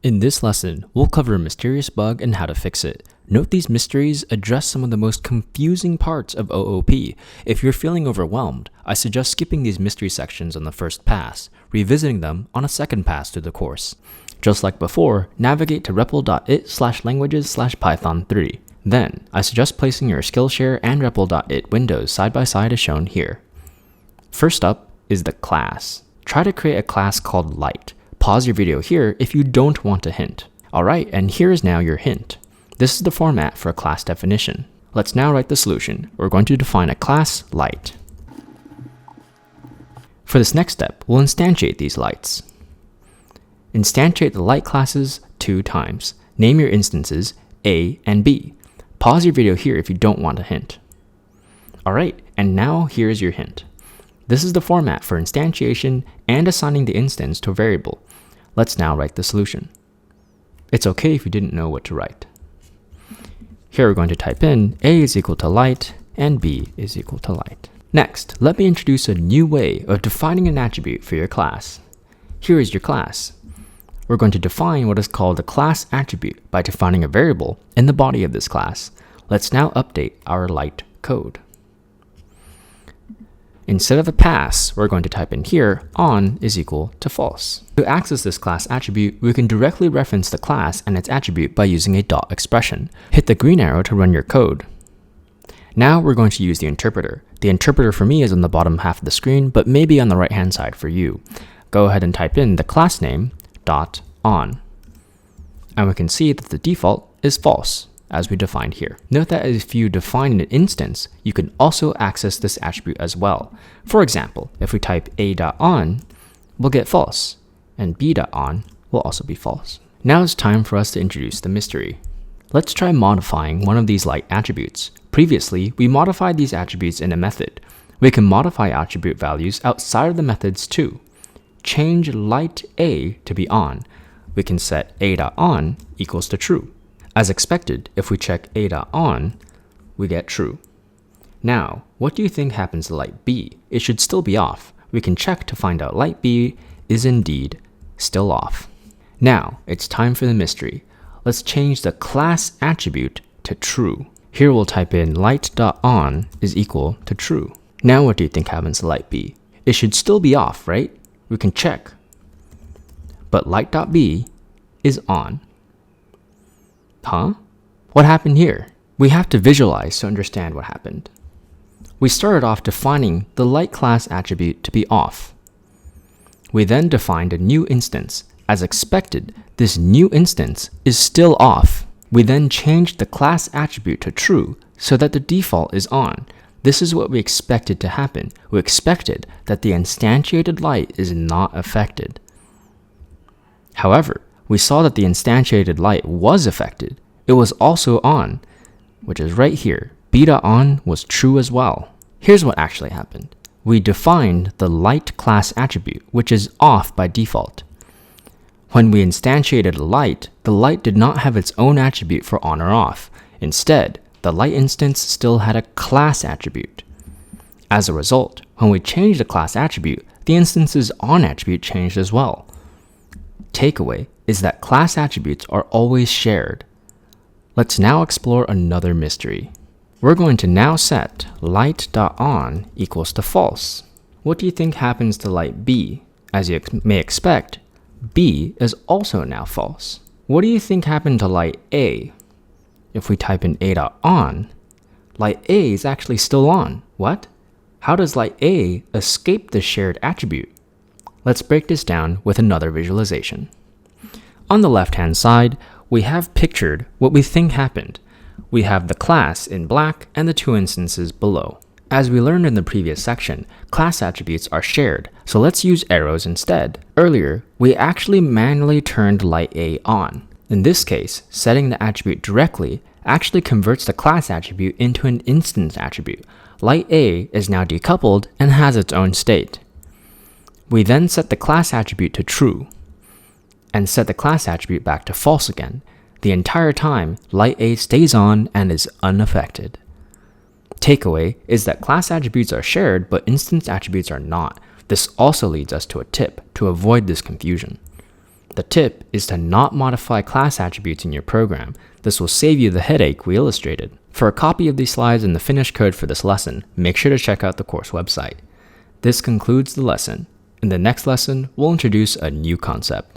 In this lesson, we'll cover a mysterious bug and how to fix it. Note these mysteries address some of the most confusing parts of OOP. If you're feeling overwhelmed, I suggest skipping these mystery sections on the first pass, revisiting them on a second pass through the course. Just like before, navigate to repl.it/languages/python3. Then, I suggest placing your Skillshare and repl.it windows side by side as shown here. First up is the class. Try to create a class called light. Pause your video here if you don't want a hint. Alright, and here is now your hint. This is the format for a class definition. Let's now write the solution. We're going to define a class light. For this next step, we'll instantiate these lights. Instantiate the light classes 2 times. Name your instances A and B. Pause your video here if you don't want a hint. Alright, and now here's your hint. This is the format for instantiation and assigning the instance to a variable. Let's now write the solution. It's okay if you didn't know what to write. Here we're going to type in A is equal to light and B is equal to light. Next, let me introduce a new way of defining an attribute for your class. Here is your class. We're going to define what is called a class attribute by defining a variable in the body of this class. Let's now update our light code. Instead of a pass, we're going to type in here on is equal to false. To access this class attribute, we can directly reference the class and its attribute by using a dot expression. Hit the green arrow to run your code. Now we're going to use the interpreter. The interpreter for me is on the bottom half of the screen, but maybe on the right hand side for you. Go ahead and type in the class name dot on. And we can see that the default is false, as we defined here. Note that if you define an instance, you can also access this attribute as well. For example, if we type a.on, we'll get false, and b.on will also be false. Now it's time for us to introduce the mystery. Let's try modifying one of these light attributes. Previously, we modified these attributes in a method. We can modify attribute values outside of the methods too. Change light A to be on. We can set a.on equals to true. As expected, if we check a.on, we get true. Now, what do you think happens to light B? It should still be off. We can check to find out light B is indeed still off. Now, it's time for the mystery. Let's change the class attribute to true. Here we'll type in light.on is equal to true. Now what do you think happens to light B? It should still be off, right? We can check. But light.b is on. Huh? What happened here? We have to visualize to understand what happened. We started off defining the light class attribute to be off. We then defined a new instance. As expected, this new instance is still off. We then changed the class attribute to true so that the default is on. This is what we expected to happen. We expected that the instantiated light is not affected. However, we saw that the instantiated light was affected. It was also on, which is right here. B.on was true as well. Here's what actually happened. We defined the light class attribute, which is off by default. When we instantiated light, the light did not have its own attribute for on or off. Instead, the light instance still had a class attribute. As a result, when we changed the class attribute, the instance's on attribute changed as well. Takeaway is that class attributes are always shared. Let's now explore another mystery. We're going to now set light.on equals to false. What do you think happens to light B? As you may expect, B is also now false. What do you think happened to light A? If we type in a.on, light A is actually still on. What? How does light A escape the shared attribute? Let's break this down with another visualization. On the left-hand side, we have pictured what we think happened. We have the class in black and the 2 instances below. As we learned in the previous section, class attributes are shared, so let's use arrows instead. Earlier, we actually manually turned light A on. In this case, setting the attribute directly actually converts the class attribute into an instance attribute. Light A is now decoupled and has its own state. We then set the class attribute to true, and set the class attribute back to false again. The entire time, light A stays on and is unaffected. Takeaway is that class attributes are shared, but instance attributes are not. This also leads us to a tip to avoid this confusion. The tip is to not modify class attributes in your program. This will save you the headache we illustrated. For a copy of these slides and the finished code for this lesson, make sure to check out the course website. This concludes the lesson. In the next lesson, we'll introduce a new concept.